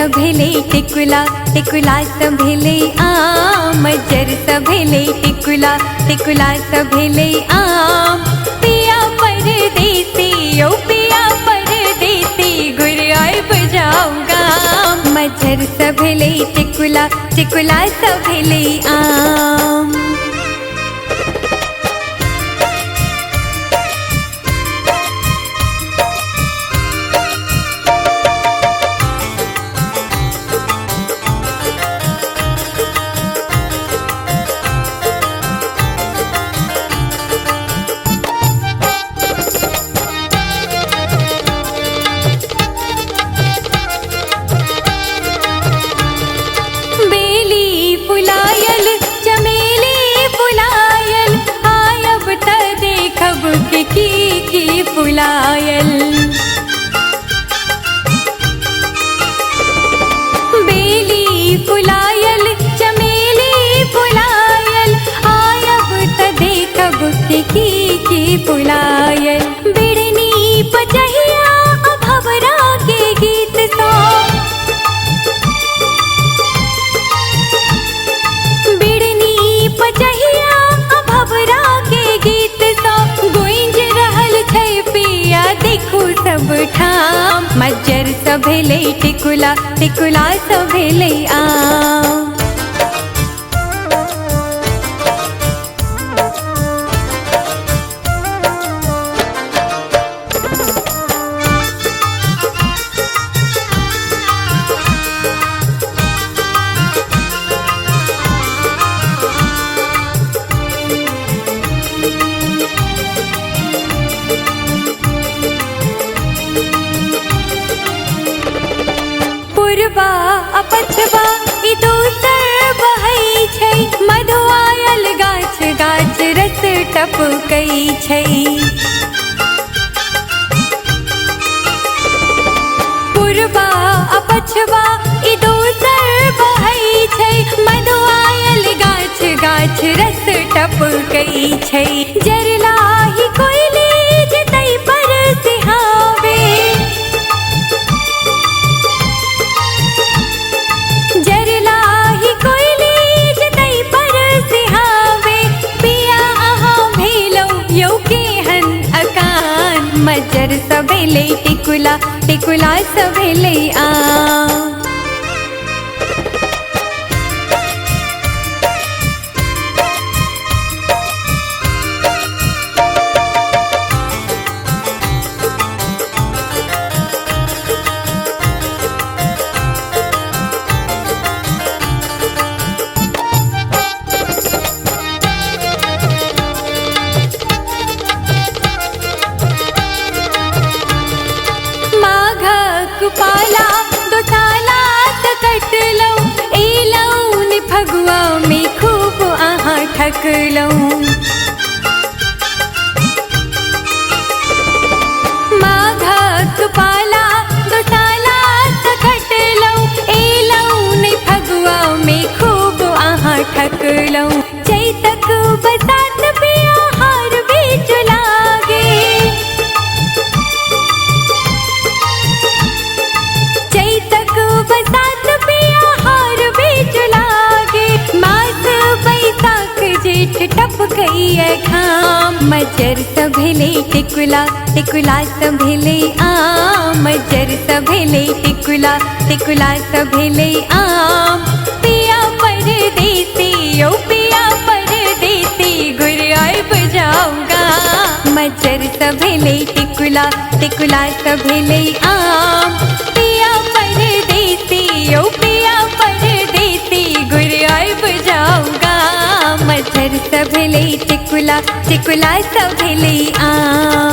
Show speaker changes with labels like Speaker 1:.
Speaker 1: सभेले टिकुला टिकुला सभेले आम मज्जर सभेले टिकुला टिकुला सभेले आम पिया परदेसी ओ पिया परदेसी गुर आए बजाऊंगा मज्जर सभेले टिकुला टिकुला सभेले आम। की फुलायल बेली फुलायल चमेली फुलायल आयब त देखब की फुलायल बिड़नी पचहिया भवरा के गीत सो बिड़नी पचहिया भवरा के गीत सो गोइंज पिया देखू सब ठाम मज्जर सभेले टिकुला टिकुला सभेले आम। पूर्वा अपछवा ई दोसर बहै छै मधुआयल गाछ गाछ रस टपकै छै पूर्वा अपछवा ई दोसर बहै छै मधुआयल गाछ गाछ रस टपकै छै जरलाही कोयली जतै पर सिहावे मज्जर सभेले टिकुला टिकुला सभेले आम। पाला दो साला कटलौ एलौन फगुआ में खूब आहाँ ठकलौ माघक पाला दो साला कटलौ एलौन फगुआ में खूब आहाँ ठकलौ चैतक बसात पिया हार बीच लागे बसात पिया हार बीच लागे मास बैसाख जेठ टपकई घाम मज्जर सभेले टिकुला टिकुला सभेले आम मज्जर सभेले टिकुला टिकुला सभेले आम पिया परदेसी ओ पिया परदेसी गुर आए बजाऊंगा मज्जर सभेले टिकुला टिकुला सभेले आम पिया परदेसी ओ पिया परदेसी गुर आए बजाऊंगा मज्जर सभेले टिकुला टिकुला सभेले आम।